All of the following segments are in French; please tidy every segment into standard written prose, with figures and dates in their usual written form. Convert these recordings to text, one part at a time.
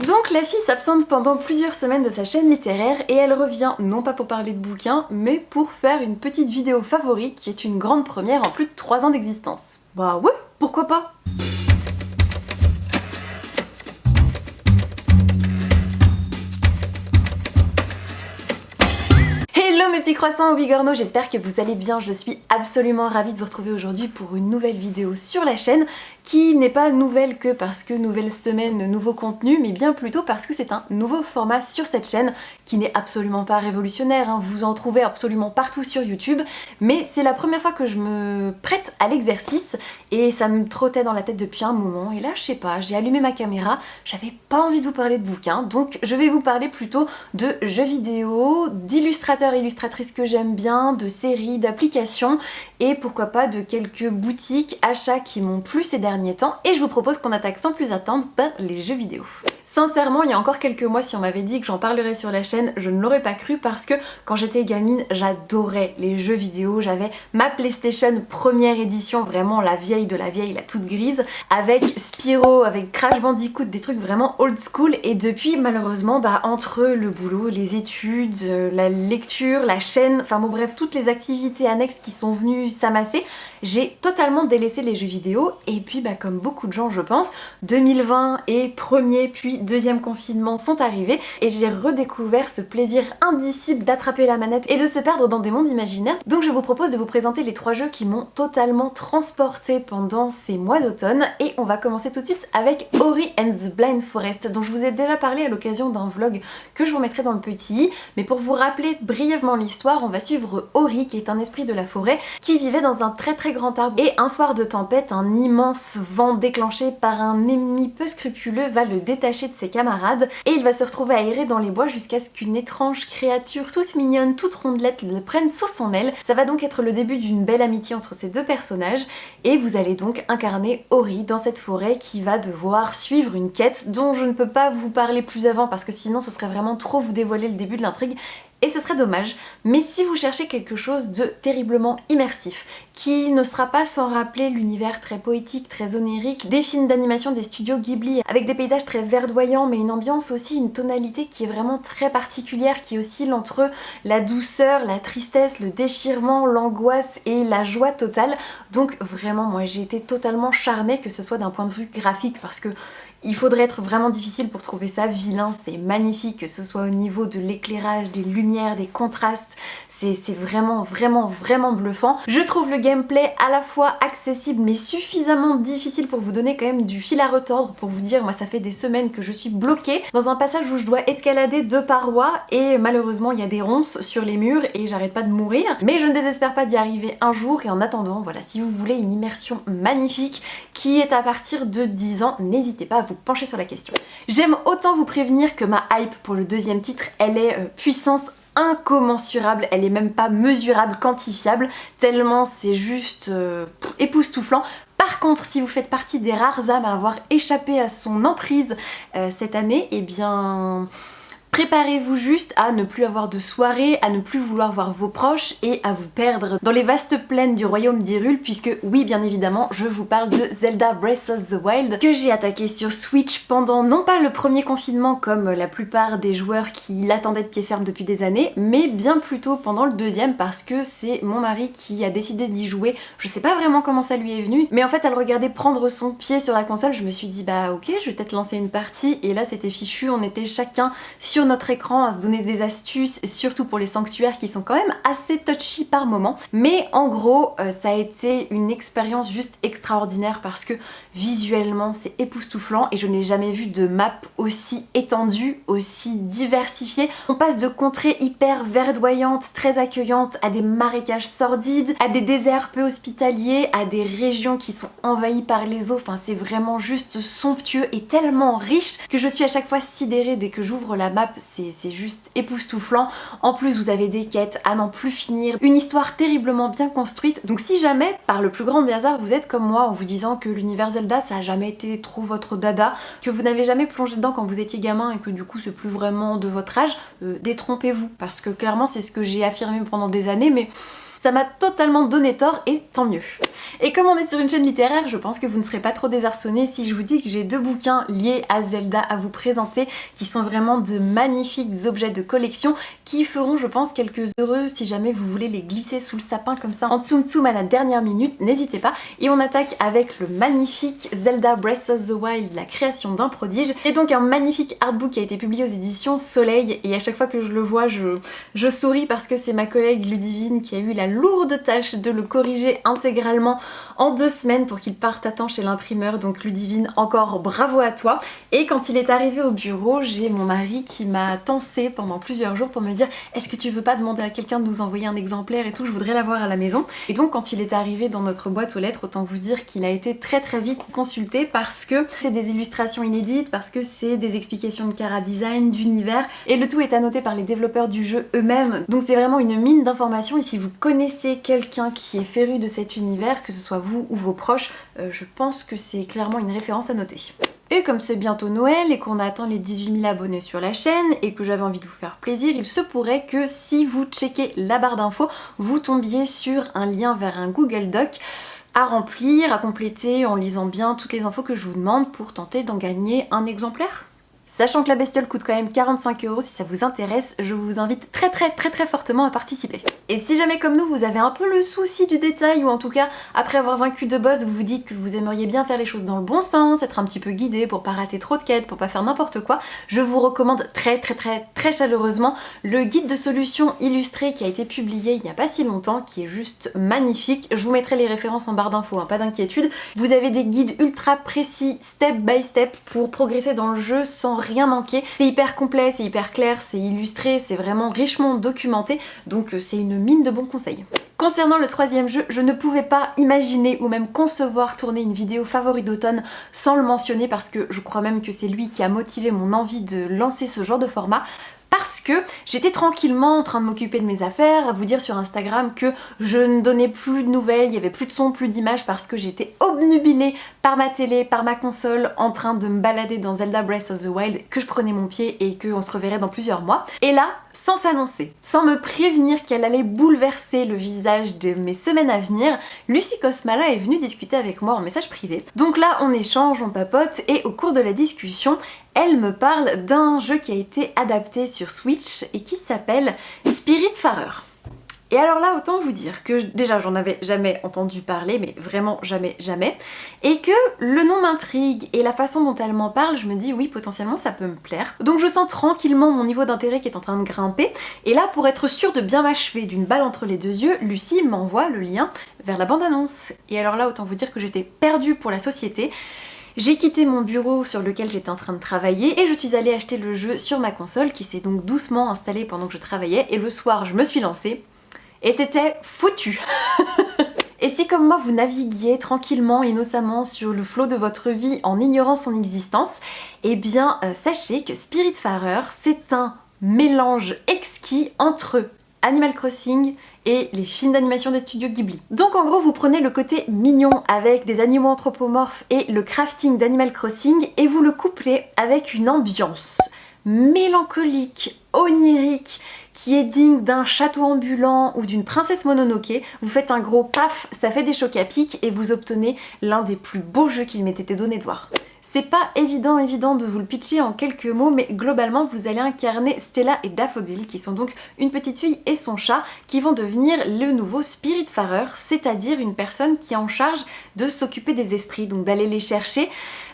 Donc la fille s'absente pendant plusieurs semaines de sa chaîne littéraire et elle revient non pas pour parler de bouquins, mais pour faire une petite vidéo favori qui est une grande première en plus de 3 ans d'existence. Bah ouais, pourquoi pas? Hello mes petits croissants au bigorneau, j'espère que vous allez bien, je suis absolument ravie de vous retrouver aujourd'hui pour une nouvelle vidéo sur la chaîne qui n'est pas nouvelle que parce que nouvelle semaine, nouveau contenu, mais bien plutôt parce que c'est un nouveau format sur cette chaîne qui n'est absolument pas révolutionnaire, hein. Vous en trouvez absolument partout sur YouTube, mais c'est la première fois que je me prête à l'exercice et ça me trottait dans la tête depuis un moment et là je sais pas, j'ai allumé ma caméra, j'avais pas envie de vous parler de bouquins, donc je vais vous parler plutôt de jeux vidéo, d'illustrateurs et illustratrices que j'aime bien, de séries, d'applications et pourquoi pas de quelques boutiques, achats qui m'ont plu ces derniers temps et je vous propose qu'on attaque sans plus attendre par les jeux vidéo. Sincèrement, il y a encore quelques mois, si on m'avait dit que j'en parlerais sur la chaîne, je ne l'aurais pas cru parce que quand j'étais gamine, j'adorais les jeux vidéo. J'avais ma PlayStation première édition, vraiment la vieille de la vieille, la toute grise, avec Spyro, avec Crash Bandicoot, des trucs vraiment old school. Et depuis, malheureusement, entre le boulot, les études, la lecture, la chaîne, enfin bon bref, toutes les activités annexes qui sont venues s'amasser, j'ai totalement délaissé les jeux vidéo. Et puis, comme beaucoup de gens, je pense, 2020 et premier puis deuxième confinement sont arrivés et j'ai redécouvert ce plaisir indicible d'attraper la manette et de se perdre dans des mondes imaginaires. Donc je vous propose de vous présenter les 3 jeux qui m'ont totalement transportée pendant ces mois d'automne et on va commencer tout de suite avec Ori and the Blind Forest dont je vous ai déjà parlé à l'occasion d'un vlog que je vous mettrai dans le petit i, mais pour vous rappeler brièvement l'histoire, on va suivre Ori qui est un esprit de la forêt qui vivait dans un très très grand arbre et un soir de tempête, un immense vent déclenché par un ennemi peu scrupuleux va le détacher de ses camarades et il va se retrouver à errer dans les bois jusqu'à ce qu'une étrange créature toute mignonne, toute rondelette le prenne sous son aile. Ça va donc être le début d'une belle amitié entre ces deux personnages et vous allez donc incarner Ori dans cette forêt qui va devoir suivre une quête dont je ne peux pas vous parler plus avant parce que sinon ce serait vraiment trop vous dévoiler le début de l'intrigue. Et ce serait dommage, mais si vous cherchez quelque chose de terriblement immersif, qui ne sera pas sans rappeler l'univers très poétique, très onirique des films d'animation des studios Ghibli, avec des paysages très verdoyants, mais une ambiance aussi, une tonalité qui est vraiment très particulière, qui oscille entre la douceur, la tristesse, le déchirement, l'angoisse et la joie totale. Donc vraiment, moi j'ai été totalement charmée, que ce soit d'un point de vue graphique, parce que il faudrait être vraiment difficile pour trouver ça vilain, c'est magnifique, que ce soit au niveau de l'éclairage, des lumières, des contrastes, c'est vraiment bluffant. Je trouve le gameplay à la fois accessible mais suffisamment difficile pour vous donner quand même du fil à retordre, pour vous dire, moi ça fait des semaines que je suis bloquée dans un passage où je dois escalader 2 parois et malheureusement il y a des ronces sur les murs et j'arrête pas de mourir, mais je ne désespère pas d'y arriver un jour et en attendant, voilà, si vous voulez une immersion magnifique qui est à partir de 10 ans, n'hésitez pas à vous pencher sur la question. J'aime autant vous prévenir que ma hype pour le deuxième titre, elle est puissance incommensurable, elle est même pas mesurable, quantifiable, tellement c'est juste époustouflant. Par contre, si vous faites partie des rares âmes à avoir échappé à son emprise cette année, eh bien préparez-vous juste à ne plus avoir de soirée, à ne plus vouloir voir vos proches et à vous perdre dans les vastes plaines du royaume d'Hyrule puisque oui, bien évidemment, je vous parle de Zelda Breath of the Wild que j'ai attaqué sur Switch pendant non pas le premier confinement comme la plupart des joueurs qui l'attendaient de pied ferme depuis des années, mais bien plutôt pendant le deuxième parce que c'est mon mari qui a décidé d'y jouer. Je sais pas vraiment comment ça lui est venu, mais en fait à le regarder prendre son pied sur la console, je me suis dit bah ok, je vais peut-être lancer une partie et là c'était fichu, on était chacun sur notre écran à se donner des astuces, surtout pour les sanctuaires qui sont quand même assez touchy par moment. Mais en gros, ça a été une expérience juste extraordinaire parce que visuellement c'est époustouflant et je n'ai jamais vu de map aussi étendue, aussi diversifiée. On passe de contrées hyper verdoyantes, très accueillantes, à des marécages sordides, à des déserts peu hospitaliers, à des régions qui sont envahies par les eaux. Enfin, c'est vraiment juste somptueux et tellement riche que je suis à chaque fois sidérée dès que j'ouvre la map. C'est juste époustouflant. En plus, vous avez des quêtes à n'en plus finir, une histoire terriblement bien construite. Donc si jamais, par le plus grand des hasards, vous êtes comme moi en vous disant que l'univers Zelda, ça a jamais été trop votre dada, que vous n'avez jamais plongé dedans quand vous étiez gamin et que du coup c'est plus vraiment de votre âge, détrompez-vous. Parce que clairement, c'est ce que j'ai affirmé pendant des années, mais Ça m'a totalement donné tort et tant mieux. Et comme on est sur une chaîne littéraire, je pense que vous ne serez pas trop désarçonnés si je vous dis que j'ai 2 bouquins liés à Zelda à vous présenter qui sont vraiment de magnifiques objets de collection qui feront, je pense, quelques heureux si jamais vous voulez les glisser sous le sapin comme ça en tsum tsum à la dernière minute, n'hésitez pas. Et on attaque avec le magnifique Zelda Breath of the Wild, la création d'un prodige, et donc un magnifique artbook qui a été publié aux éditions Soleil, et à chaque fois que je le vois, je souris parce que c'est ma collègue Ludivine qui a eu la lourde tâche de le corriger intégralement en 2 semaines pour qu'il parte à temps chez l'imprimeur, donc Ludivine, encore bravo à toi. Et quand il est arrivé au bureau, j'ai mon mari qui m'a tensé pendant plusieurs jours pour me dire est-ce que tu veux pas demander à quelqu'un de nous envoyer un exemplaire et tout, je voudrais l'avoir à la maison. Et donc quand il est arrivé dans notre boîte aux lettres, autant vous dire qu'il a été très vite consulté parce que c'est des illustrations inédites, parce que c'est des explications de chara design, d'univers, et le tout est annoté par les développeurs du jeu eux-mêmes. Donc c'est vraiment une mine d'informations, et si vous connaissez quelqu'un qui est féru de cet univers, que ce soit vous ou vos proches, je pense que c'est clairement une référence à noter. Et comme c'est bientôt Noël et qu'on a atteint les 18 000 abonnés sur la chaîne et que j'avais envie de vous faire plaisir, il se pourrait que si vous checkez la barre d'infos, vous tombiez sur un lien vers un Google Doc à remplir, à compléter en lisant bien toutes les infos que je vous demande pour tenter d'en gagner un exemplaire. Sachant que la bestiole coûte quand même 45 €, si ça vous intéresse, je vous invite très fortement à participer. Et si jamais comme nous vous avez un peu le souci du détail, ou en tout cas après avoir vaincu 2 boss, vous vous dites que vous aimeriez bien faire les choses dans le bon sens, être un petit peu guidé pour pas rater trop de quêtes, pour pas faire n'importe quoi, je vous recommande très chaleureusement le guide de solutions illustré qui a été publié il n'y a pas si longtemps, qui est juste magnifique. Je vous mettrai les références en barre d'infos, hein, pas d'inquiétude. Vous avez des guides ultra précis, step by step, pour progresser dans le jeu sans rien manquer. C'est hyper complet, c'est hyper clair, c'est illustré, c'est vraiment richement documenté, donc c'est une mine de bons conseils. Concernant le 3e jeu, je ne pouvais pas imaginer ou même concevoir tourner une vidéo favori d'automne sans le mentionner, parce que je crois même que c'est lui qui a motivé mon envie de lancer ce genre de format. Parce que j'étais tranquillement en train de m'occuper de mes affaires, à vous dire sur Instagram que je ne donnais plus de nouvelles, il y avait plus de son, plus d'images, parce que j'étais obnubilée par ma télé, par ma console, en train de me balader dans Zelda Breath of the Wild, que je prenais mon pied et qu'on se reverrait dans plusieurs mois. Et là, sans s'annoncer, sans me prévenir qu'elle allait bouleverser le visage de mes semaines à venir, Lucie Cosmala est venue discuter avec moi en message privé. Donc là, on échange, on papote, et au cours de la discussion, elle me parle d'un jeu qui a été adapté sur Switch et qui s'appelle Spiritfarer. Et alors là, autant vous dire que déjà j'en avais jamais entendu parler, mais vraiment jamais, et que le nom m'intrigue et la façon dont elle m'en parle, je me dis oui, potentiellement ça peut me plaire. Donc je sens tranquillement mon niveau d'intérêt qui est en train de grimper, et là, pour être sûre de bien m'achever d'une balle entre les 2 yeux, Lucie m'envoie le lien vers la bande-annonce. Et alors là, autant vous dire que j'étais perdue pour la société. J'ai quitté mon bureau sur lequel j'étais en train de travailler et je suis allée acheter le jeu sur ma console qui s'est donc doucement installée pendant que je travaillais, et le soir je me suis lancée et c'était foutu. Et si comme moi vous naviguiez tranquillement, innocemment sur le flot de votre vie en ignorant son existence, eh bien sachez que Spiritfarer, c'est un mélange exquis entre Animal Crossing et les films d'animation des studios Ghibli. Donc en gros, vous prenez le côté mignon avec des animaux anthropomorphes et le crafting d'Animal Crossing et vous le couplez avec une ambiance mélancolique, onirique, qui est digne d'un château ambulant ou d'une princesse Mononoke. Vous faites un gros paf, ça fait des chocs à pic et vous obtenez l'un des plus beaux jeux qu'il m'ait été donné de voir. C'est pas évident de vous le pitcher en quelques mots, mais globalement vous allez incarner Stella et Daffodil, qui sont donc une petite fille et son chat, qui vont devenir le nouveau Spiritfarer, c'est-à-dire une personne qui est en charge de s'occuper des esprits, donc d'aller les chercher,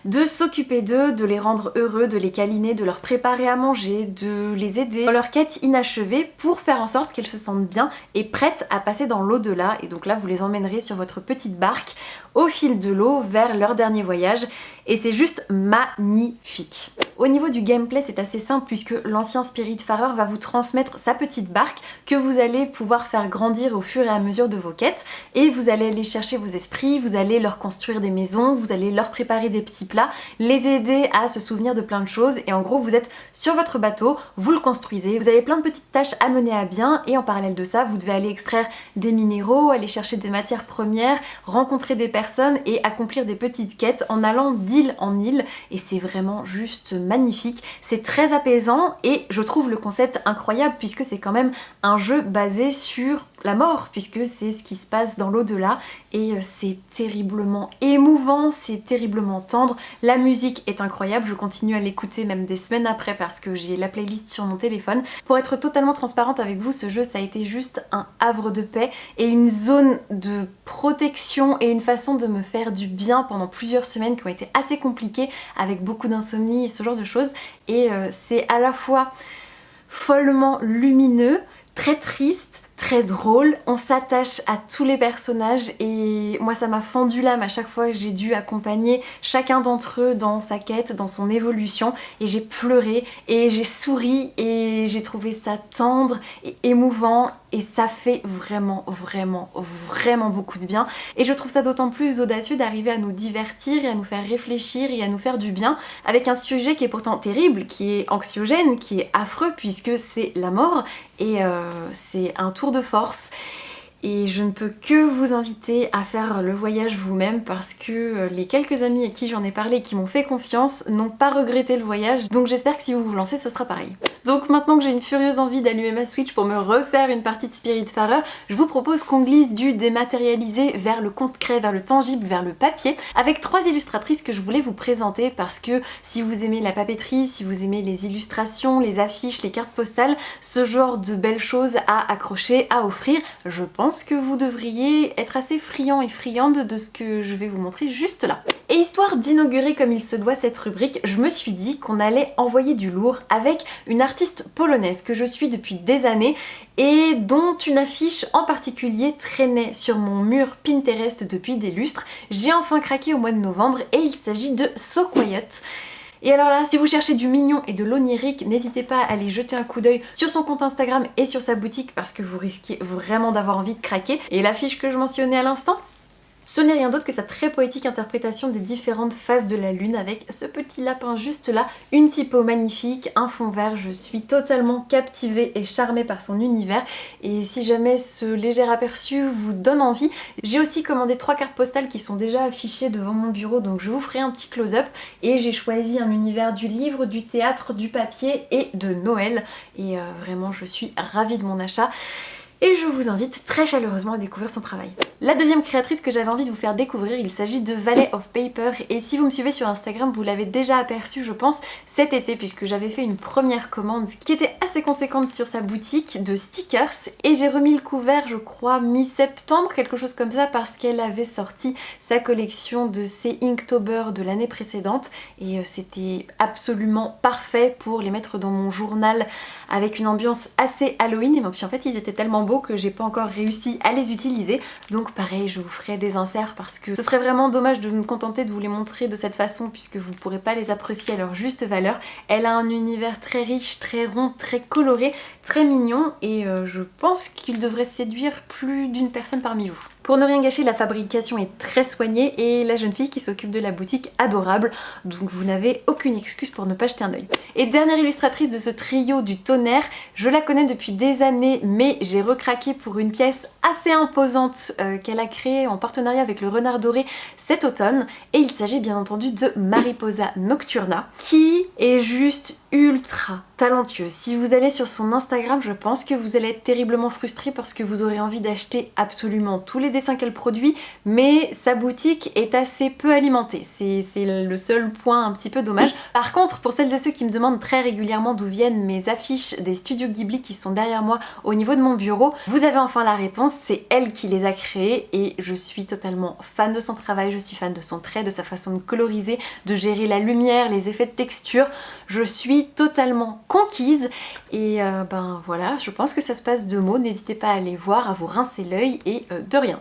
de s'occuper d'eux, de les rendre heureux, de les câliner, de leur préparer à manger, de les aider dans leur quête inachevée pour faire en sorte qu'elles se sentent bien et prêtes à passer dans l'au-delà. Et donc là vous les emmènerez sur votre petite barque au fil de l'eau vers leur dernier voyage, et c'est juste magnifique. Au niveau du gameplay, c'est assez simple puisque l'ancien Spiritfarer va vous transmettre sa petite barque que vous allez pouvoir faire grandir au fur et à mesure de vos quêtes, et vous allez aller chercher vos esprits, vous allez leur construire des maisons, vous allez leur préparer des petits plats, les aider à se souvenir de plein de choses, et en gros vous êtes sur votre bateau, vous le construisez, vous avez plein de petites tâches à mener à bien, et en parallèle de ça vous devez aller extraire des minéraux, aller chercher des matières premières, rencontrer des personnes et accomplir des petites quêtes en allant d'île en île, et c'est vraiment juste magnifique, c'est très apaisant et je trouve le concept incroyable puisque c'est quand même un jeu basé sur la mort, puisque c'est ce qui se passe dans l'au-delà, et c'est terriblement émouvant, c'est terriblement tendre. La musique est incroyable, je continue à l'écouter même des semaines après parce que j'ai la playlist sur mon téléphone. Pour être totalement transparente avec vous, ce jeu ça a été juste un havre de paix et une zone de protection et une façon de me faire du bien pendant plusieurs semaines qui ont été assez compliquées avec beaucoup d'insomnie et ce genre de choses. Et c'est à la fois follement lumineux, très triste, très drôle, on s'attache à tous les personnages et moi ça m'a fendu l'âme à chaque fois que j'ai dû accompagner chacun d'entre eux dans sa quête, dans son évolution, et j'ai pleuré et j'ai souri et j'ai trouvé ça tendre et émouvant et ça fait vraiment beaucoup de bien, et je trouve ça d'autant plus audacieux d'arriver à nous divertir et à nous faire réfléchir et à nous faire du bien avec un sujet qui est pourtant terrible, qui est anxiogène, qui est affreux puisque c'est la mort, et c'est un tour de force. Et je ne peux que vous inviter à faire le voyage vous-même parce que les quelques amis à qui j'en ai parlé et qui m'ont fait confiance n'ont pas regretté le voyage, donc j'espère que si vous vous lancez ce sera pareil. Donc maintenant que j'ai une furieuse envie d'allumer ma Switch pour me refaire une partie de Spiritfarer, je vous propose qu'on glisse du dématérialisé vers le concret, vers le tangible, vers le papier, avec 3 illustratrices que je voulais vous présenter parce que si vous aimez la papeterie, si vous aimez les illustrations, les affiches, les cartes postales, ce genre de belles choses à accrocher, à offrir, je pense que vous devriez être assez friand et friande de ce que je vais vous montrer juste là. Et histoire d'inaugurer comme il se doit cette rubrique, je me suis dit qu'on allait envoyer du lourd avec une artiste polonaise que je suis depuis des années et dont une affiche en particulier traînait sur mon mur Pinterest depuis des lustres. J'ai enfin craqué au mois de novembre et il s'agit de So Quiet. Et alors là, si vous cherchez du mignon et de l'onirique, n'hésitez pas à aller jeter un coup d'œil sur son compte Instagram et sur sa boutique parce que vous risquez vraiment d'avoir envie de craquer. Et l'affiche que je mentionnais à l'instant, ce n'est rien d'autre que sa très poétique interprétation des différentes phases de la lune avec ce petit lapin juste là, une typo magnifique, un fond vert. Je suis totalement captivée et charmée par son univers, et si jamais ce léger aperçu vous donne envie, j'ai aussi commandé 3 cartes postales qui sont déjà affichées devant mon bureau, donc je vous ferai un petit close-up, et j'ai choisi un univers du livre, du théâtre, du papier et de Noël, et vraiment je suis ravie de mon achat. Et je vous invite très chaleureusement à découvrir son travail. La deuxième créatrice que j'avais envie de vous faire découvrir, il s'agit de Valley of Paper, et si vous me suivez sur Instagram, vous l'avez déjà aperçu je pense cet été puisque j'avais fait une première commande qui était assez conséquente sur sa boutique de stickers, et j'ai remis le couvert je crois mi-septembre, quelque chose comme ça, parce qu'elle avait sorti sa collection de ses Inktober de l'année précédente, et c'était absolument parfait pour les mettre dans mon journal avec une ambiance assez Halloween, et puis en fait ils étaient tellement beaux que j'ai pas encore réussi à les utiliser, donc pareil je vous ferai des inserts parce que ce serait vraiment dommage de me contenter de vous les montrer de cette façon puisque vous pourrez pas les apprécier à leur juste valeur. Elle a un univers très riche, très rond, très coloré, très mignon, et je pense qu'il devrait séduire plus d'une personne parmi vous. Pour ne rien gâcher, la fabrication est très soignée et la jeune fille qui s'occupe de la boutique adorable, donc vous n'avez aucune excuse pour ne pas jeter un œil. Et dernière illustratrice de ce trio du tonnerre, je la connais depuis des années mais j'ai recraqué pour une pièce assez imposante qu'elle a créée en partenariat avec le Renard Doré cet automne, et il s'agit bien entendu de Mariposa Nocturna qui est juste ultra talentueuse. Si vous allez sur son Instagram, je pense que vous allez être terriblement frustré parce que vous aurez envie d'acheter absolument tous les dessins qu'elle produit, mais sa boutique est assez peu alimentée. C'est le seul point un petit peu dommage. Par contre, pour celles et ceux qui me demandent très régulièrement d'où viennent mes affiches des studios Ghibli qui sont derrière moi au niveau de mon bureau, vous avez enfin la réponse, c'est elle qui les a créées et je suis totalement fan de son travail, je suis fan de son trait, de sa façon de coloriser, de gérer la lumière, les effets de texture. Je suis totalement conquise, et ben voilà, je pense que ça se passe de mots, n'hésitez pas à aller voir, à vous rincer l'œil, et de rien.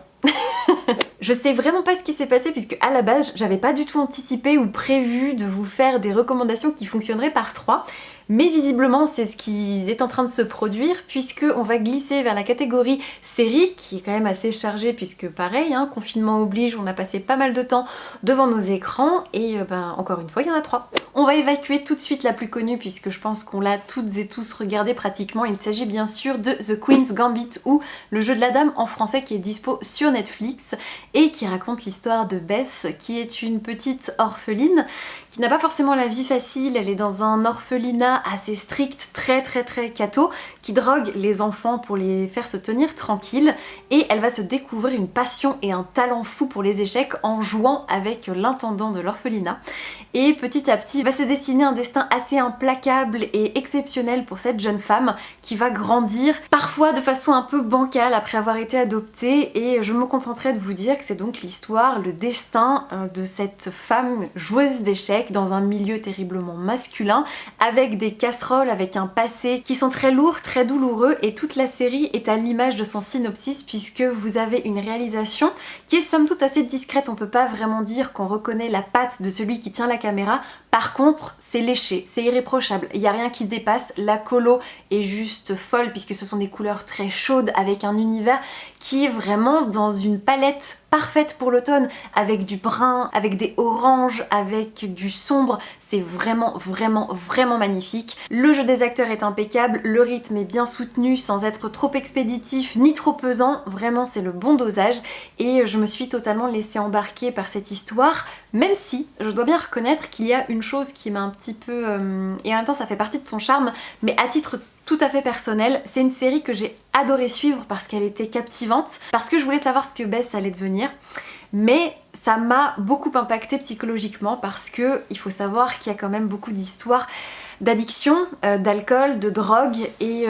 Je sais vraiment pas ce qui s'est passé puisque à la base j'avais pas du tout anticipé ou prévu de vous faire des recommandations qui fonctionneraient par 3, mais visiblement c'est ce qui est en train de se produire puisque on va glisser vers la catégorie série qui est quand même assez chargée puisque pareil, hein, confinement oblige, on a passé pas mal de temps devant nos écrans, et ben encore une fois il y en a 3. On va évacuer tout de suite la plus connue puisque je pense qu'on l'a toutes et tous regardée pratiquement. Il s'agit bien sûr de The Queen's Gambit, ou Le jeu de la dame en français, qui est dispo sur Netflix. et qui raconte l'histoire de Beth, qui est une petite orpheline qui n'a pas forcément la vie facile. Elle est dans un orphelinat assez strict, très catho, qui drogue les enfants pour les faire se tenir tranquilles, et elle va se découvrir une passion et un talent fou pour les échecs en jouant avec l'intendant de l'orphelinat. Et petit à petit va se dessiner un destin assez implacable et exceptionnel pour cette jeune femme qui va grandir, parfois de façon un peu bancale après avoir été adoptée, et je me contenterai de vous dire que c'est donc l'histoire, le destin de cette femme joueuse d'échecs dans un milieu terriblement masculin, avec des casseroles, avec un passé qui sont très lourds, très douloureux, et toute la série est à l'image de son synopsis, puisque vous avez une réalisation qui est somme toute assez discrète. On peut pas vraiment dire qu'on reconnaît la patte de celui qui tient la caméra. Par contre, c'est léché, c'est irréprochable, il n'y a rien qui se dépasse, la colo est juste folle puisque ce sont des couleurs très chaudes avec un univers qui est vraiment dans une palette parfaite pour l'automne, avec du brun, avec des oranges, avec du sombre. C'est vraiment magnifique. Le jeu des acteurs est impeccable, le rythme est bien soutenu sans être trop expéditif ni trop pesant, vraiment c'est le bon dosage, et je me suis totalement laissée embarquer par cette histoire, même si je dois bien reconnaître qu'il y a une chose qui m'a un petit peu... et en même temps ça fait partie de son charme, mais à titre tout à fait personnel, c'est une série que j'ai adoré suivre parce qu'elle était captivante, parce que je voulais savoir ce que Beth allait devenir, mais ça m'a beaucoup impacté psychologiquement parce que il faut savoir qu'il y a quand même beaucoup d'histoires d'addiction, d'alcool, de drogue, et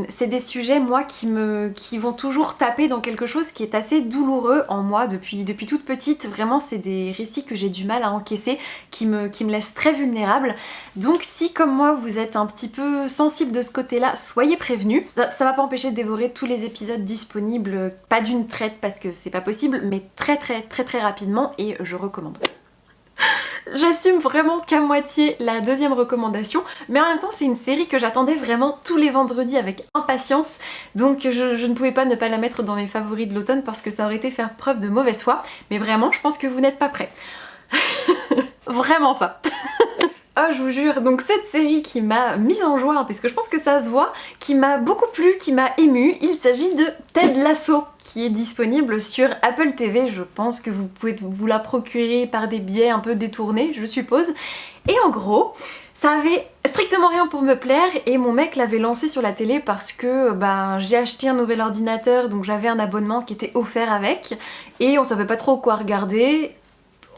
c'est des sujets moi qui vont toujours taper dans quelque chose qui est assez douloureux en moi depuis toute petite. Vraiment c'est des récits que j'ai du mal à encaisser, qui me laissent très vulnérable. Donc si comme moi vous êtes un petit peu sensible de ce côté-là, soyez prévenus. Ça va pas empêcher de dévorer tous les épisodes disponibles, pas d'une traite parce que c'est pas possible, mais très rapidement, et je recommande. J'assume vraiment qu'à moitié la deuxième recommandation, mais en même temps c'est une série que j'attendais vraiment tous les vendredis avec impatience, donc je ne pouvais pas ne pas la mettre dans mes favoris de l'automne parce que ça aurait été faire preuve de mauvaise foi, mais vraiment je pense que vous n'êtes pas prêts. Vraiment pas. Oh je vous jure, donc cette série qui m'a mise en joie, puisque je pense que ça se voit, qui m'a beaucoup plu, qui m'a émue, il s'agit de Ted Lasso, qui est disponible sur Apple TV. Je pense que vous pouvez vous la procurer par des biais un peu détournés, je suppose. Et en gros, ça avait strictement rien pour me plaire, et mon mec l'avait lancé sur la télé parce que j'ai acheté un nouvel ordinateur, donc j'avais un abonnement qui était offert avec, et on savait pas trop quoi regarder.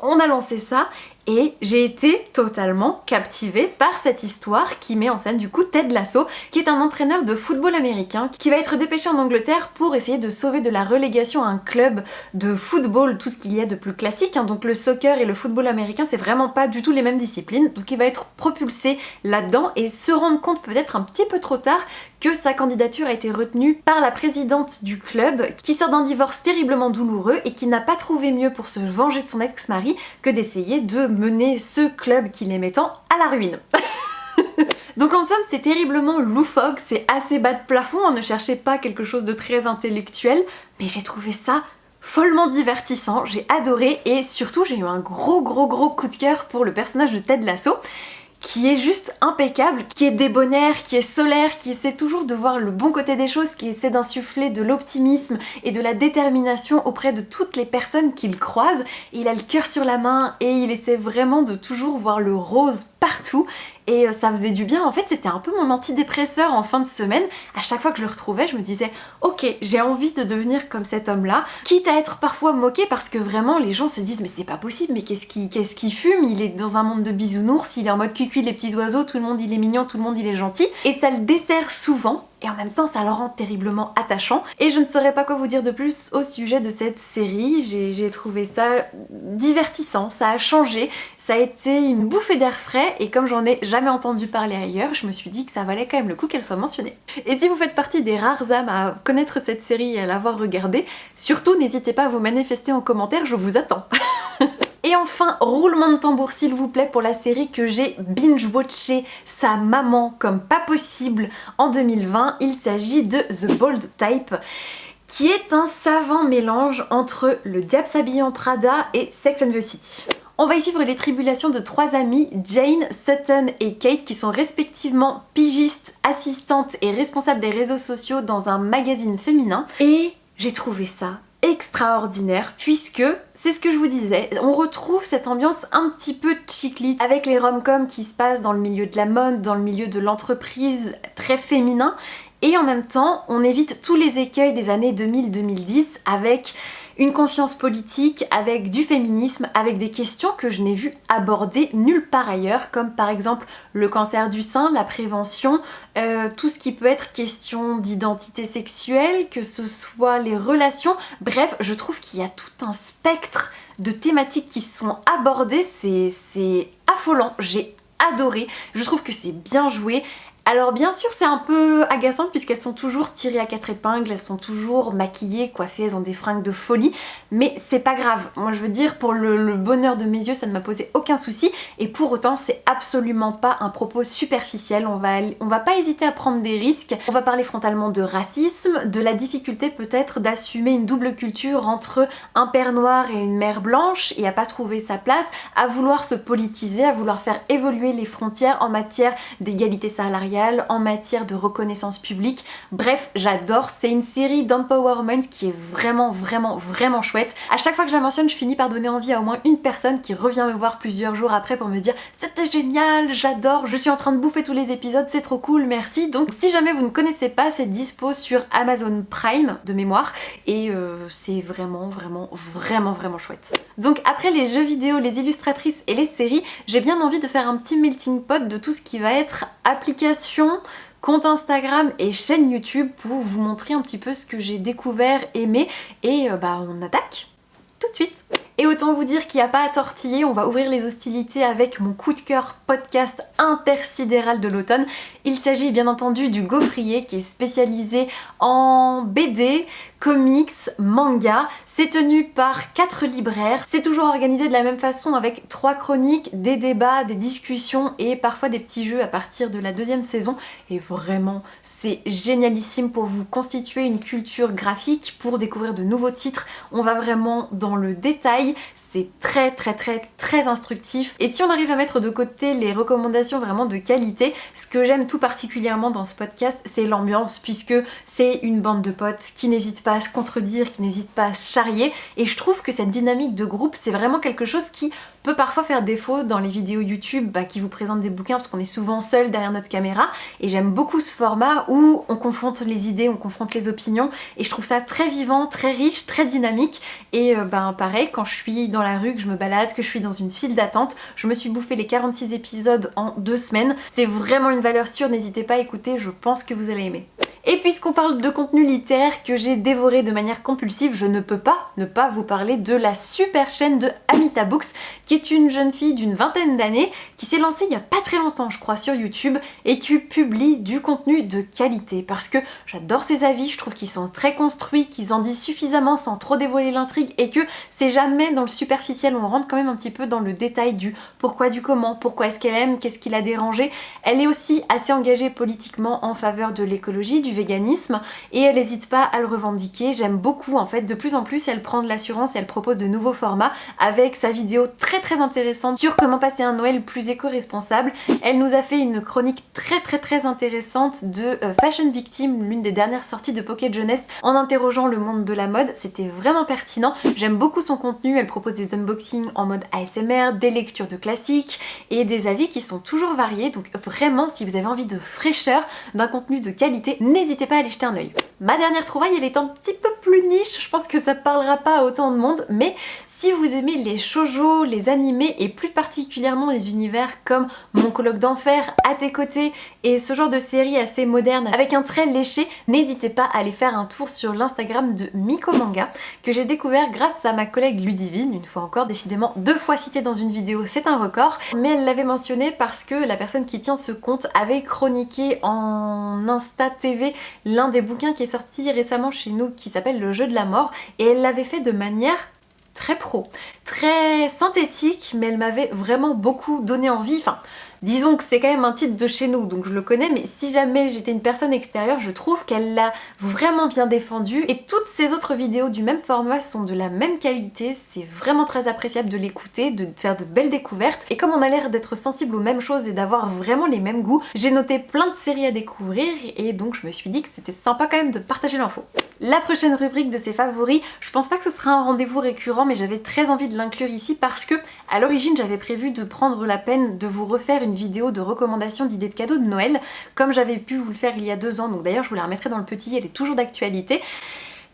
On a lancé ça, et j'ai été totalement captivée par cette histoire qui met en scène du coup Ted Lasso, qui est un entraîneur de football américain qui va être dépêché en Angleterre pour essayer de sauver de la relégation un club de football, tout ce qu'il y a de plus classique, hein. Donc le soccer et le football américain c'est vraiment pas du tout les mêmes disciplines, donc il va être propulsé là-dedans et se rendre compte peut-être un petit peu trop tard que sa candidature a été retenue par la présidente du club, qui sort d'un divorce terriblement douloureux et qui n'a pas trouvé mieux pour se venger de son ex-mari que d'essayer de mener ce club qu'il aimait tant à la ruine. Donc en somme c'est terriblement loufoque, c'est assez bas de plafond, on ne cherchait pas quelque chose de très intellectuel, mais j'ai trouvé ça follement divertissant, j'ai adoré, et surtout j'ai eu un gros coup de cœur pour le personnage de Ted Lasso, qui est juste impeccable, qui est débonnaire, qui est solaire, qui essaie toujours de voir le bon côté des choses, qui essaie d'insuffler de l'optimisme et de la détermination auprès de toutes les personnes qu'il croise. Il a le cœur sur la main et il essaie vraiment de toujours voir le rose partout. Et ça faisait du bien, en fait c'était un peu mon antidépresseur en fin de semaine. À chaque fois que je le retrouvais, je me disais ok, j'ai envie de devenir comme cet homme-là, quitte à être parfois moqué parce que vraiment les gens se disent mais c'est pas possible, mais qu'est-ce qu'il fume, il est dans un monde de bisounours, il est en mode cuicui les petits oiseaux, tout le monde il est mignon, tout le monde il est gentil, et ça le dessert souvent. Et en même temps ça le rend terriblement attachant, et je ne saurais pas quoi vous dire de plus au sujet de cette série. J'ai trouvé ça divertissant, ça a changé, ça a été une bouffée d'air frais, et comme j'en ai jamais entendu parler ailleurs, je me suis dit que ça valait quand même le coup qu'elle soit mentionnée. Et si vous faites partie des rares âmes à connaître cette série et à l'avoir regardée, surtout n'hésitez pas à vous manifester en commentaire, je vous attends. Et enfin, roulement de tambour s'il vous plaît pour la série que j'ai binge-watché sa maman comme pas possible en 2020. Il s'agit de The Bold Type, qui est un savant mélange entre Le Diable s'habille en Prada et Sex and the City. On va y suivre les tribulations de trois amies, Jane, Sutton et Kate, qui sont respectivement pigistes, assistantes et responsables des réseaux sociaux dans un magazine féminin. Et j'ai trouvé ça extraordinaire puisque, c'est ce que je vous disais, on retrouve cette ambiance un petit peu chick lit avec les rom-coms qui se passent dans le milieu de la mode, dans le milieu de l'entreprise, très féminin, et en même temps on évite tous les écueils des années 2000-2010 avec une conscience politique, avec du féminisme, avec des questions que je n'ai vu aborder nulle part ailleurs, comme par exemple le cancer du sein, la prévention, tout ce qui peut être question d'identité sexuelle, que ce soit les relations, bref, je trouve qu'il y a tout un spectre de thématiques qui sont abordées, c'est affolant, j'ai adoré, je trouve que c'est bien joué. Alors bien sûr c'est un peu agaçant puisqu'elles sont toujours tirées à quatre épingles, elles sont toujours maquillées, coiffées, elles ont des fringues de folie, mais c'est pas grave, moi je veux dire pour le bonheur de mes yeux ça ne m'a posé aucun souci et pour autant c'est absolument pas un propos superficiel, on va pas hésiter à prendre des risques, on va parler frontalement de racisme, de la difficulté peut-être d'assumer une double culture entre un père noir et une mère blanche et à pas trouver sa place, à vouloir se politiser, à vouloir faire évoluer les frontières en matière d'égalité salariale, en matière de reconnaissance publique. Bref, j'adore, c'est une série d'empowerment qui est vraiment chouette. À chaque fois que je la mentionne, je finis par donner envie à au moins une personne qui revient me voir plusieurs jours après pour me dire c'était génial, j'adore, je suis en train de bouffer tous les épisodes, c'est trop cool, merci. Donc si jamais vous ne connaissez pas, c'est dispo sur Amazon Prime de mémoire et c'est vraiment chouette. Donc après les jeux vidéo, les illustratrices et les séries, j'ai bien envie de faire un petit melting pot de tout ce qui va être application, compte Instagram et chaîne YouTube pour vous montrer un petit peu ce que j'ai découvert, aimé et on attaque tout de suite. Et autant vous dire qu'il n'y a pas à tortiller, on va ouvrir les hostilités avec mon coup de cœur podcast intersidéral de l'automne. Il s'agit bien entendu du Gaufrier qui est spécialisé en BD, comics, manga. C'est tenu par 4 libraires. C'est toujours organisé de la même façon avec 3 chroniques, des débats, des discussions et parfois des petits jeux à partir de la 2e saison. Et vraiment, c'est génialissime pour vous constituer une culture graphique, pour découvrir de nouveaux titres. On va vraiment dans le détail. C'est très instructif. Et si on arrive à mettre de côté les recommandations vraiment de qualité, ce que j'aime tout particulièrement dans ce podcast, c'est l'ambiance, puisque c'est une bande de potes qui n'hésitent pas à se contredire, qui n'hésitent pas à se charrier. Et je trouve que cette dynamique de groupe, c'est vraiment quelque chose qui peut parfois faire défaut dans les vidéos YouTube qui vous présentent des bouquins parce qu'on est souvent seul derrière notre caméra. Et j'aime beaucoup ce format où on confronte les idées, on confronte les opinions. Et je trouve ça très vivant, très riche, très dynamique. Et pareil, quand je suis dans la rue, que je me balade, que je suis dans une file d'attente, je me suis bouffé les 46 épisodes en 2 semaines. C'est vraiment une valeur sûre, n'hésitez pas à écouter, je pense que vous allez aimer. Et puisqu'on parle de contenu littéraire que j'ai dévoré de manière compulsive, je ne peux pas ne pas vous parler de la super chaîne de Amita Books, qui est une jeune fille d'une vingtaine d'années qui s'est lancée il y a pas très longtemps je crois sur YouTube et qui publie du contenu de qualité parce que j'adore ses avis, je trouve qu'ils sont très construits, qu'ils en disent suffisamment sans trop dévoiler l'intrigue et que c'est jamais dans le superficiel, on rentre quand même un petit peu dans le détail du pourquoi, du comment, pourquoi est-ce qu'elle aime, qu'est-ce qui l'a dérangé. Elle est aussi assez engagée politiquement en faveur de l'écologie, du véganisme et elle n'hésite pas à le revendiquer. J'aime beaucoup en fait, de plus en plus elle prend de l'assurance et elle propose de nouveaux formats avec sa vidéo très intéressante sur comment passer un Noël plus éco-responsable. Elle nous a fait une chronique très intéressante de Fashion Victim, l'une des dernières sorties de Pocket Jeunesse en interrogeant le monde de la mode. C'était vraiment pertinent, j'aime beaucoup son contenu, elle propose des unboxings en mode ASMR, des lectures de classiques et des avis qui sont toujours variés, donc vraiment si vous avez envie de fraîcheur, d'un contenu de qualité, n'hésitez pas à aller jeter un œil. Ma dernière trouvaille, elle est un petit peu plus niche, je pense que ça parlera pas à autant de monde, mais si vous aimez les shoujo, les animés et plus particulièrement les univers comme Mon coloc d'enfer, À tes côtés et ce genre de série assez moderne avec un trait léché, n'hésitez pas à aller faire un tour sur l'Instagram de Miko Manga que j'ai découvert grâce à ma collègue Ludivine, une fois encore, décidément 2 fois citée dans une vidéo, c'est un record, mais elle l'avait mentionné parce que la personne qui tient ce compte avait chroniqué en Insta TV l'un des bouquins qui est sorti récemment chez nous qui s'appelle Le jeu de la mort et elle l'avait fait de manière très pro, très synthétique, mais elle m'avait vraiment beaucoup donné envie, enfin Disons que c'est quand même un titre de chez nous, donc je le connais, mais si jamais j'étais une personne extérieure, je trouve qu'elle l'a vraiment bien défendu. Et toutes ces autres vidéos du même format sont de la même qualité, c'est vraiment très appréciable de l'écouter, de faire de belles découvertes. Et comme on a l'air d'être sensible aux mêmes choses et d'avoir vraiment les mêmes goûts, j'ai noté plein de séries à découvrir et donc je me suis dit que c'était sympa quand même de partager l'info. La prochaine rubrique de ces favoris, je pense pas que ce sera un rendez-vous récurrent, mais j'avais très envie de l'inclure ici parce que à l'origine j'avais prévu de prendre la peine de vous refaire une vidéo de recommandation d'idées de cadeaux de Noël comme j'avais pu vous le faire il y a 2 ans, donc d'ailleurs je vous la remettrai dans le petit, elle est toujours d'actualité.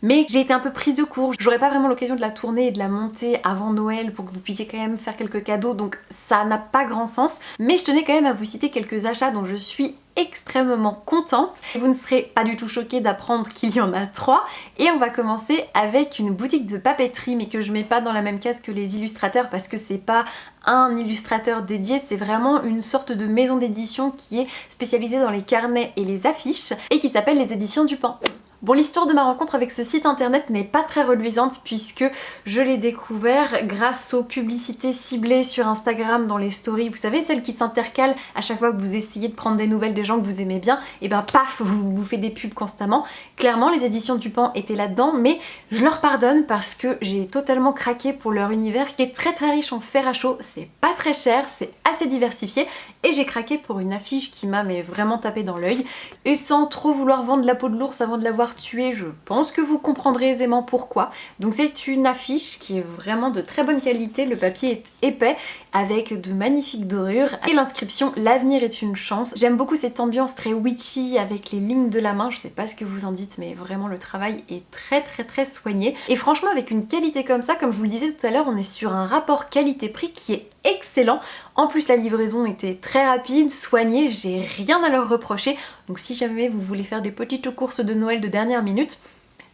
Mais j'ai été un peu prise de court, j'aurais pas vraiment l'occasion de la tourner et de la monter avant Noël pour que vous puissiez quand même faire quelques cadeaux, donc ça n'a pas grand sens. Mais je tenais quand même à vous citer quelques achats dont je suis extrêmement contente. Vous ne serez pas du tout choqués d'apprendre qu'il y en a 3. Et on va commencer avec une boutique de papeterie, mais que je mets pas dans la même case que les illustrateurs parce que c'est pas un illustrateur dédié, c'est vraiment une sorte de maison d'édition qui est spécialisée dans les carnets et les affiches et qui s'appelle les Éditions du Pan. Bon, l'histoire de ma rencontre avec ce site internet n'est pas très reluisante puisque je l'ai découvert grâce aux publicités ciblées sur Instagram dans les stories. Vous savez, celles qui s'intercalent à chaque fois que vous essayez de prendre des nouvelles des gens que vous aimez bien, et ben paf, vous bouffez des pubs constamment. Clairement, les Éditions du Pan étaient là-dedans, mais je leur pardonne parce que j'ai totalement craqué pour leur univers qui est très très riche en fer à chaud. C'est pas très cher, c'est assez diversifié et j'ai craqué pour une affiche qui m'a vraiment tapé dans l'œil. Et sans trop vouloir vendre la peau de l'ours avant de l'avoir tué, je pense que vous comprendrez aisément pourquoi. Donc c'est une affiche qui est vraiment de très bonne qualité, le papier est épais avec de magnifiques dorures et l'inscription "L'avenir est une chance". J'aime beaucoup cette ambiance très witchy avec les lignes de la main, je sais pas ce que vous en dites mais vraiment le travail est très très très soigné et franchement avec une qualité comme ça, comme je vous le disais tout à l'heure, on est sur un rapport qualité-prix qui est excellent. En plus la livraison était très rapide, soignée, j'ai rien à leur reprocher, donc si jamais vous voulez faire des petites courses de Noël de dernière minute,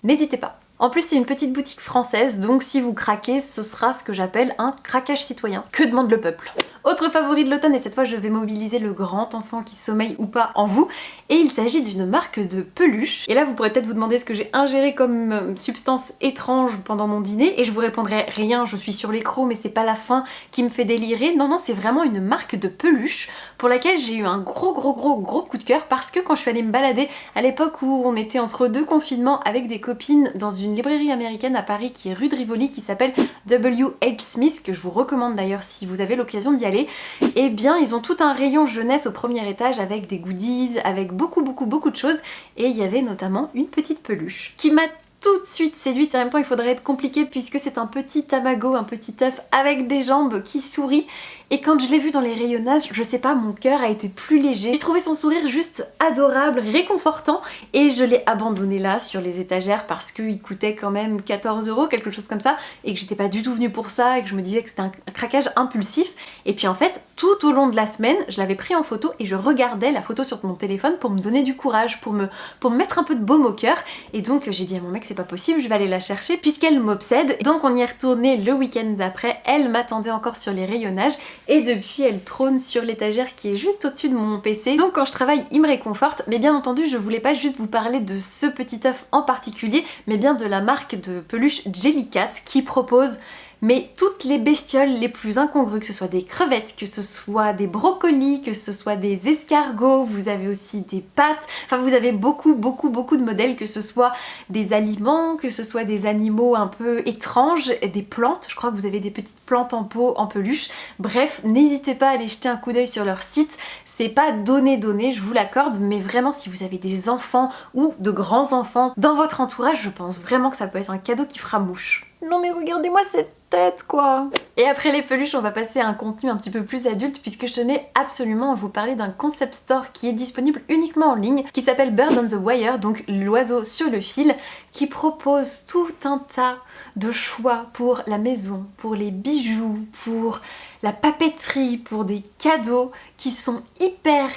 n'hésitez pas. En plus c'est une petite boutique française, donc si vous craquez, ce sera ce que j'appelle un craquage citoyen. Que demande le peuple? Autre favori de l'automne, et cette fois je vais mobiliser le grand enfant qui sommeille ou pas en vous, et il s'agit d'une marque de peluche. Et là vous pourrez peut-être vous demander ce que j'ai ingéré comme substance étrange pendant mon dîner, et je vous répondrai rien, je suis sur l'écran mais c'est pas la faim qui me fait délirer. Non, c'est vraiment une marque de peluche pour laquelle j'ai eu un gros coup de cœur parce que quand je suis allée me balader à l'époque où on était entre 2 confinements avec des copines dans une librairie américaine à Paris qui est rue de Rivoli qui s'appelle W.H. Smith, que je vous recommande d'ailleurs si vous avez l'occasion d'y aller, et bien ils ont tout un rayon jeunesse au premier étage avec des goodies, avec beaucoup de choses, et il y avait notamment une petite peluche qui m'a tout de suite séduite. En même temps il faudrait être compliqué puisque c'est un petit tamago, un petit œuf avec des jambes qui sourit, et quand je l'ai vu dans les rayonnages, je sais pas, mon cœur a été plus léger. J'ai trouvé son sourire juste adorable, réconfortant, et je l'ai abandonné là sur les étagères parce qu'il coûtait quand même 14 €, quelque chose comme ça, et que j'étais pas du tout venue pour ça et que je me disais que c'était un craquage impulsif. Et puis en fait, tout au long de la semaine, je l'avais pris en photo et je regardais la photo sur mon téléphone pour me donner du courage, pour me mettre un peu de baume au cœur. Et donc j'ai dit à mon mec, c'est pas possible, je vais aller la chercher puisqu'elle m'obsède. Donc on y est retourné le week-end d'après, elle m'attendait encore sur les rayonnages et depuis elle trône sur l'étagère qui est juste au-dessus de mon PC. Donc quand je travaille, il me réconforte, mais bien entendu je voulais pas juste vous parler de ce petit œuf en particulier, mais bien de la marque de peluche Jellycat qui propose mais toutes les bestioles les plus incongrues, que ce soit des crevettes, que ce soit des brocolis, que ce soit des escargots, vous avez aussi des pâtes, enfin vous avez beaucoup de modèles, que ce soit des aliments, que ce soit des animaux un peu étranges, des plantes, je crois que vous avez des petites plantes en pot, en peluche, bref, n'hésitez pas à aller jeter un coup d'œil sur leur site. C'est pas donné, je vous l'accorde, mais vraiment si vous avez des enfants ou de grands enfants dans votre entourage, je pense vraiment que ça peut être un cadeau qui fera mouche. Non mais regardez-moi cette tête quoi! Et après les peluches, on va passer à un contenu un petit peu plus adulte puisque je tenais absolument à vous parler d'un concept store qui est disponible uniquement en ligne, qui s'appelle Bird on the Wire, donc l'oiseau sur le fil, qui propose tout un tas de choix pour la maison, pour les bijoux, pour la papeterie, pour des cadeaux qui sont hyper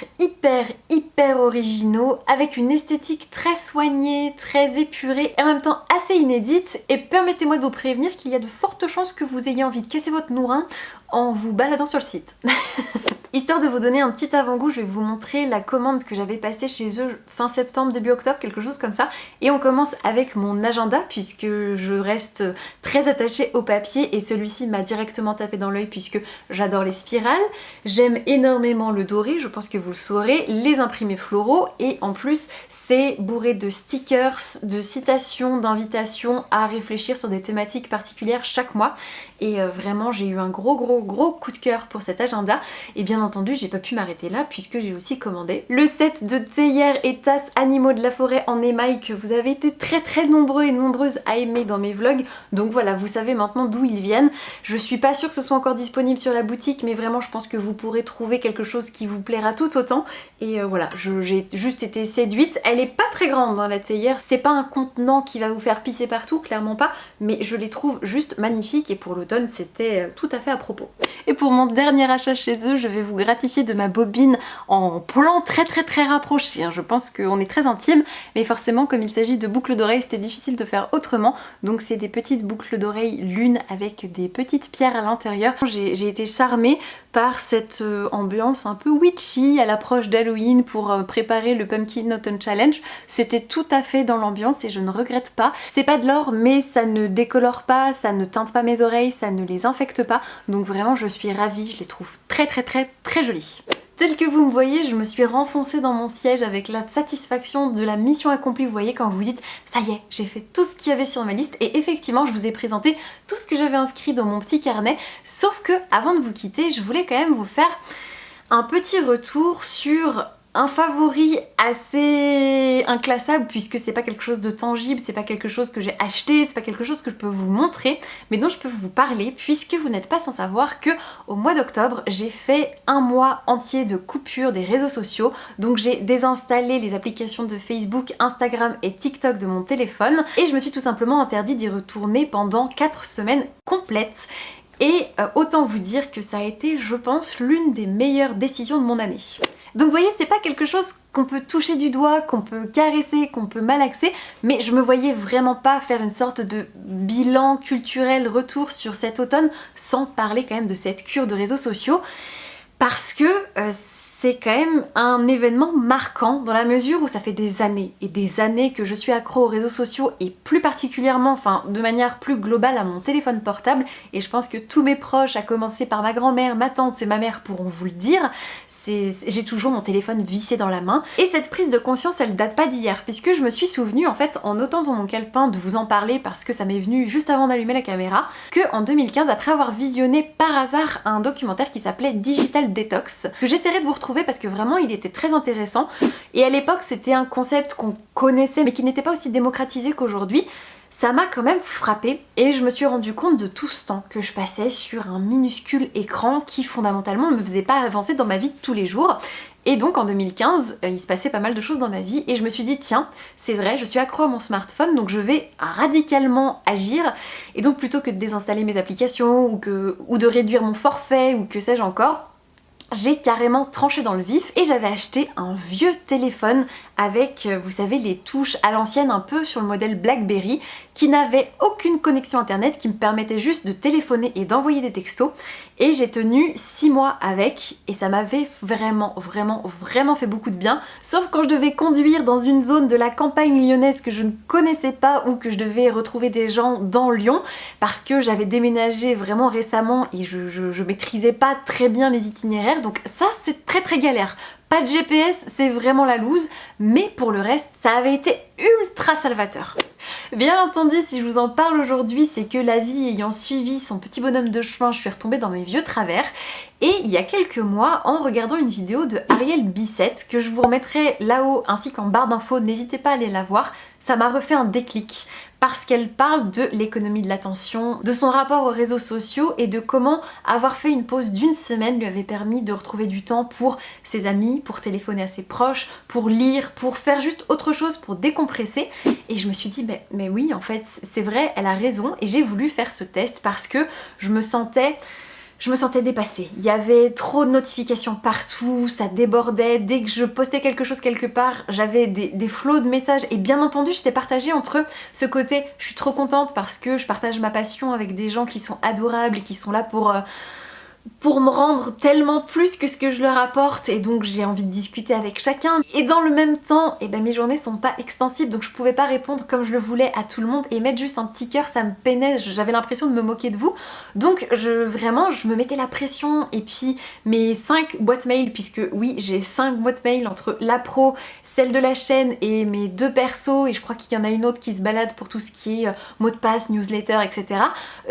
originaux, avec une esthétique très soignée, très épurée et en même temps assez inédite. Et permettez-moi de vous prévenir qu'il y a de fortes chances que vous ayez envie de casser votre nourrin en vous baladant sur le site. Histoire de vous donner un petit avant-goût, je vais vous montrer la commande que j'avais passée chez eux fin septembre, début octobre, quelque chose comme ça. Et on commence avec mon agenda puisque je reste très attachée au papier et celui-ci m'a directement tapé dans l'œil puisque j'adore les spirales. J'aime énormément le doré, je pense que vous le saurez, les imprimés floraux et en plus c'est bourré de stickers, de citations, d'invitations à réfléchir sur des thématiques particulières chaque mois. Et vraiment j'ai eu un gros coup de cœur pour cet agenda et bien entendu j'ai pas pu m'arrêter là puisque j'ai aussi commandé le set de théières et tasses animaux de la forêt en émail que vous avez été très nombreux et nombreuses à aimer dans mes vlogs, donc voilà, vous savez maintenant d'où ils viennent. Je suis pas sûre que ce soit encore disponible sur la boutique mais vraiment je pense que vous pourrez trouver quelque chose qui vous plaira tout autant et voilà, j'ai juste été séduite. Elle est pas très grande dans la théière, c'est pas un contenant qui va vous faire pisser partout, clairement pas, mais je les trouve juste magnifiques et pour l'automne c'était tout à fait à propos. Et pour mon dernier achat chez eux, je vais vous gratifier de ma bobine en plan très rapproché. Je pense qu'on est très intime, mais forcément comme il s'agit de boucles d'oreilles, c'était difficile de faire autrement. Donc c'est des petites boucles d'oreilles lune avec des petites pierres à l'intérieur. J'ai été charmée par cette ambiance un peu witchy à l'approche d'Halloween pour préparer le Pumpkin Autumn Challenge. C'était tout à fait dans l'ambiance et je ne regrette pas. C'est pas de l'or mais ça ne décolore pas, ça ne teinte pas mes oreilles, ça ne les infecte pas. Donc vraiment je suis ravie, je les trouve très jolies. Tel que vous me voyez, je me suis renfoncée dans mon siège avec la satisfaction de la mission accomplie. Vous voyez quand vous dites ça y est, j'ai fait tout ce qu'il y avait sur ma liste et effectivement je vous ai présenté tout ce que j'avais inscrit dans mon petit carnet. Sauf que avant de vous quitter, je voulais quand même vous faire un petit retour sur un favori assez inclassable puisque c'est pas quelque chose de tangible, c'est pas quelque chose que j'ai acheté, c'est pas quelque chose que je peux vous montrer, mais dont je peux vous parler puisque vous n'êtes pas sans savoir que au mois d'octobre j'ai fait un mois entier de coupure des réseaux sociaux. Donc j'ai désinstallé les applications de Facebook, Instagram et TikTok de mon téléphone et je me suis tout simplement interdit d'y retourner pendant 4 semaines complètes. Et autant vous dire que ça a été, je pense, l'une des meilleures décisions de mon année. Donc vous voyez, c'est pas quelque chose qu'on peut toucher du doigt, qu'on peut caresser, qu'on peut malaxer, mais je me voyais vraiment pas faire une sorte de bilan culturel retour sur cet automne sans parler quand même de cette cure de réseaux sociaux. Parce que c'est quand même un événement marquant dans la mesure où ça fait des années et des années que je suis accro aux réseaux sociaux et plus particulièrement, enfin de manière plus globale à mon téléphone portable et je pense que tous mes proches, à commencer par ma grand-mère, ma tante et ma mère pourront vous le dire, j'ai toujours mon téléphone vissé dans la main et cette prise de conscience elle date pas d'hier puisque je me suis souvenue en fait en notant dans mon calepin de vous en parler parce que ça m'est venu juste avant d'allumer la caméra que en 2015 après avoir visionné par hasard un documentaire qui s'appelait Digital Detox que j'essaierai de vous retrouver parce que vraiment il était très intéressant et à l'époque c'était un concept qu'on connaissait mais qui n'était pas aussi démocratisé qu'aujourd'hui. Ça m'a quand même frappée et je me suis rendu compte de tout ce temps que je passais sur un minuscule écran qui fondamentalement ne me faisait pas avancer dans ma vie de tous les jours. Et donc en 2015, il se passait pas mal de choses dans ma vie et je me suis dit tiens, c'est vrai, je suis accro à mon smartphone donc je vais radicalement agir et donc plutôt que de désinstaller mes applications ou de réduire mon forfait ou que sais-je encore, j'ai carrément tranché dans le vif et j'avais acheté un vieux téléphone avec, vous savez, les touches à l'ancienne un peu sur le modèle BlackBerry qui n'avait aucune connexion internet, qui me permettait juste de téléphoner et d'envoyer des textos et j'ai tenu 6 mois avec et ça m'avait vraiment fait beaucoup de bien, sauf quand je devais conduire dans une zone de la campagne lyonnaise que je ne connaissais pas ou que je devais retrouver des gens dans Lyon parce que j'avais déménagé vraiment récemment et je maîtrisais pas très bien les itinéraires. Donc ça c'est très galère. Pas de GPS, c'est vraiment la loose, mais pour le reste, ça avait été ultra salvateur. Bien entendu, si je vous en parle aujourd'hui, c'est que la vie ayant suivi son petit bonhomme de chemin, je suis retombée dans mes vieux travers. Et il y a quelques mois, en regardant une vidéo de Ariel Bissette, que je vous remettrai là-haut ainsi qu'en barre d'infos, n'hésitez pas à aller la voir, ça m'a refait un déclic. Parce qu'elle parle de l'économie de l'attention, de son rapport aux réseaux sociaux et de comment avoir fait une pause d'1 semaine lui avait permis de retrouver du temps pour ses amis, pour téléphoner à ses proches, pour lire, pour faire juste autre chose, pour décompresser. Et je me suis dit, mais oui, en fait, c'est vrai, elle a raison et j'ai voulu faire ce test parce que je me sentais dépassée. Il y avait trop de notifications partout, ça débordait. Dès que je postais quelque chose quelque part, j'avais des flots de messages. Et bien entendu, j'étais partagée entre ce côté, je suis trop contente parce que je partage ma passion avec des gens qui sont adorables et qui sont là pour pour me rendre tellement plus que ce que je leur apporte, et donc j'ai envie de discuter avec chacun. Et dans le même temps, eh ben, mes journées sont pas extensibles, donc je pouvais pas répondre comme je le voulais à tout le monde, et mettre juste un petit cœur, ça me peinait, j'avais l'impression de me moquer de vous. Donc vraiment, je me mettais la pression. Et puis mes 5 boîtes mail, puisque oui, j'ai 5 boîtes mail entre la pro, celle de la chaîne et mes 2 persos, et je crois qu'il y en a une autre qui se balade pour tout ce qui est mot de passe, newsletter, etc.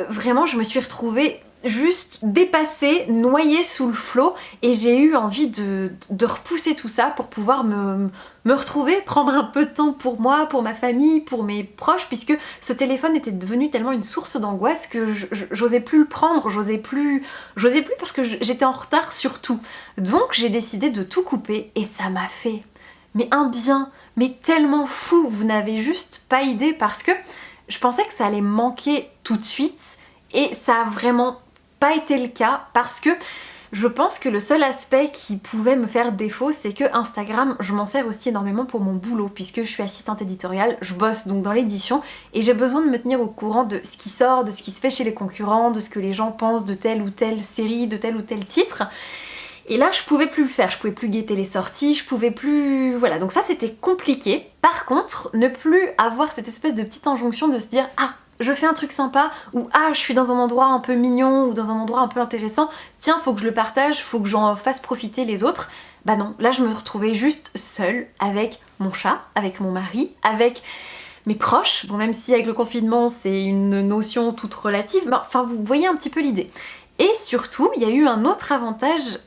Vraiment, je me suis retrouvée juste dépassée, noyée sous le flot, et j'ai eu envie de repousser tout ça pour pouvoir me retrouver, prendre un peu de temps pour moi, pour ma famille, pour mes proches, puisque ce téléphone était devenu tellement une source d'angoisse que j'osais plus le prendre, j'osais plus parce que j'étais en retard sur tout. Donc j'ai décidé de tout couper, et ça m'a fait mais un bien, mais tellement fou, vous n'avez juste pas idée, parce que je pensais que ça allait me manquer tout de suite, et ça a vraiment pas été le cas, parce que je pense que le seul aspect qui pouvait me faire défaut, c'est que Instagram, je m'en sers aussi énormément pour mon boulot, puisque je suis assistante éditoriale, je bosse donc dans l'édition, et j'ai besoin de me tenir au courant de ce qui sort, de ce qui se fait chez les concurrents, de ce que les gens pensent de telle ou telle série, de tel ou tel titre. Et là, je pouvais plus le faire, je pouvais plus guetter les sorties, je pouvais plus... Voilà, donc ça c'était compliqué. Par contre, ne plus avoir cette espèce de petite injonction de se dire « Ah, je fais un truc sympa » ou « Ah, je suis dans un endroit un peu mignon » ou dans un endroit un peu intéressant, tiens, faut que je le partage, faut que j'en fasse profiter les autres. Bah non, là je me retrouvais juste seule avec mon chat, avec mon mari, avec mes proches. Bon, même si avec le confinement c'est une notion toute relative, bah, enfin vous voyez un petit peu l'idée. Et surtout, il y a eu un autre avantage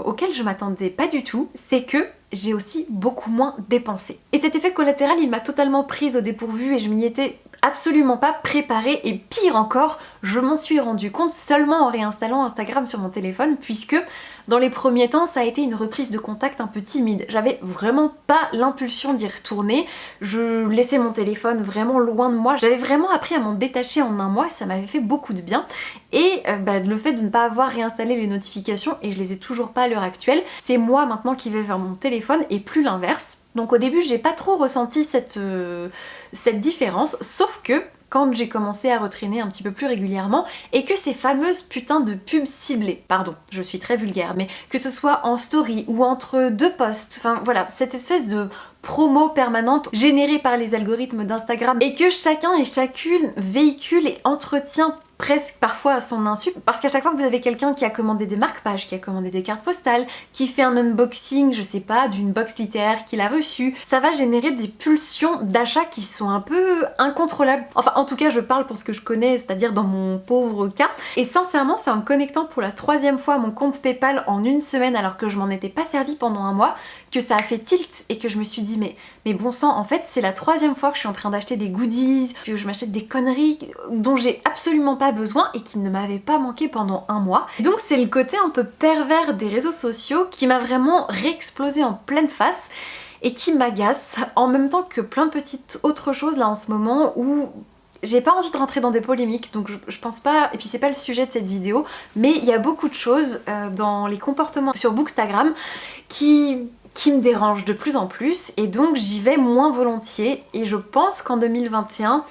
auquel je m'attendais pas du tout, c'est que j'ai aussi beaucoup moins dépensé. Et cet effet collatéral, il m'a totalement prise au dépourvu, et je m'y étais absolument pas préparée, et pire encore, je m'en suis rendu compte seulement en réinstallant Instagram sur mon téléphone, puisque dans les premiers temps, ça a été une reprise de contact un peu timide. J'avais vraiment pas l'impulsion d'y retourner, je laissais mon téléphone vraiment loin de moi, j'avais vraiment appris à m'en détacher en un mois, ça m'avait fait beaucoup de bien. Et le fait de ne pas avoir réinstallé les notifications, et je les ai toujours pas à l'heure actuelle, c'est moi maintenant qui vais vers mon téléphone et plus l'inverse. Donc au début j'ai pas trop ressenti cette différence, sauf que quand j'ai commencé à retraîner un petit peu plus régulièrement, et que ces fameuses putains de pubs ciblées, pardon, je suis très vulgaire, mais que ce soit en story ou entre 2 posts, enfin voilà, cette espèce de promo permanente générée par les algorithmes d'Instagram, et que chacun et chacune véhicule et entretient presque parfois à son insu, parce qu'à chaque fois que vous avez quelqu'un qui a commandé des marque-pages, qui a commandé des cartes postales, qui fait un unboxing, je sais pas, d'une box littéraire qu'il a reçue, ça va générer des pulsions d'achat qui sont un peu incontrôlables. Enfin, en tout cas, je parle pour ce que je connais, c'est-à-dire dans mon pauvre cas. Et sincèrement, c'est en me connectant pour la 3e fois à mon compte PayPal en une semaine, alors que je m'en étais pas servi pendant un mois, que ça a fait tilt, et que je me suis dit mais bon sang, en fait c'est la 3e fois que je suis en train d'acheter des goodies, que je m'achète des conneries dont j'ai absolument pas besoin et qui ne m'avaient pas manqué pendant un mois. Et donc c'est le côté un peu pervers des réseaux sociaux qui m'a vraiment réexplosé en pleine face, et qui m'agace, en même temps que plein de petites autres choses là en ce moment où j'ai pas envie de rentrer dans des polémiques, donc je pense pas, et puis c'est pas le sujet de cette vidéo, mais il y a beaucoup de choses dans les comportements sur Bookstagram qui me dérangent de plus en plus, et donc j'y vais moins volontiers, et je pense qu'en 2021,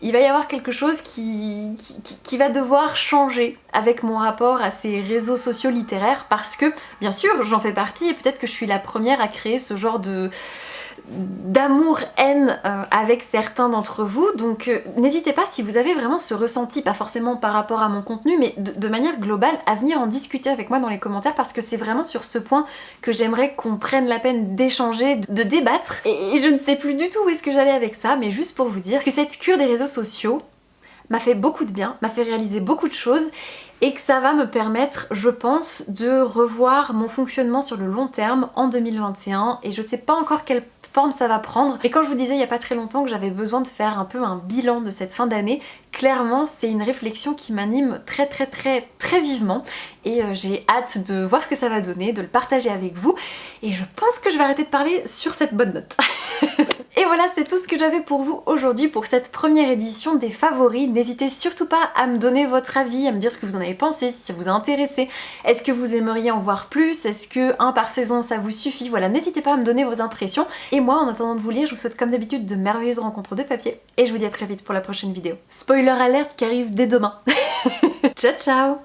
il va y avoir quelque chose qui va devoir changer avec mon rapport à ces réseaux sociaux littéraires, parce que, bien sûr, j'en fais partie, et peut-être que je suis la première à créer ce genre d'amour-haine avec certains d'entre vous, donc n'hésitez pas, si vous avez vraiment ce ressenti, pas forcément par rapport à mon contenu, mais de manière globale, à venir en discuter avec moi dans les commentaires, parce que c'est vraiment sur ce point que j'aimerais qu'on prenne la peine d'échanger, de débattre, et je ne sais plus du tout où est-ce que j'allais avec ça, mais juste pour vous dire que cette cure des réseaux sociaux m'a fait beaucoup de bien, m'a fait réaliser beaucoup de choses, et que ça va me permettre, je pense, de revoir mon fonctionnement sur le long terme en 2021, et je sais pas encore quelle forme ça va prendre. Et quand je vous disais il y a pas très longtemps que j'avais besoin de faire un peu un bilan de cette fin d'année, clairement c'est une réflexion qui m'anime très vivement, et j'ai hâte de voir ce que ça va donner, de le partager avec vous, et je pense que je vais arrêter de parler sur cette bonne note. Et voilà, c'est tout ce que j'avais pour vous aujourd'hui pour cette première édition des favoris. N'hésitez surtout pas à me donner votre avis, à me dire ce que vous en avez pensé, si ça vous a intéressé. Est-ce que vous aimeriez en voir plus? Est-ce que un par saison ça vous suffit? Voilà, n'hésitez pas à me donner vos impressions. Et moi, en attendant de vous lire, je vous souhaite comme d'habitude de merveilleuses rencontres de papier. Et je vous dis à très vite pour la prochaine vidéo. Spoiler alerte qui arrive dès demain. Ciao ciao.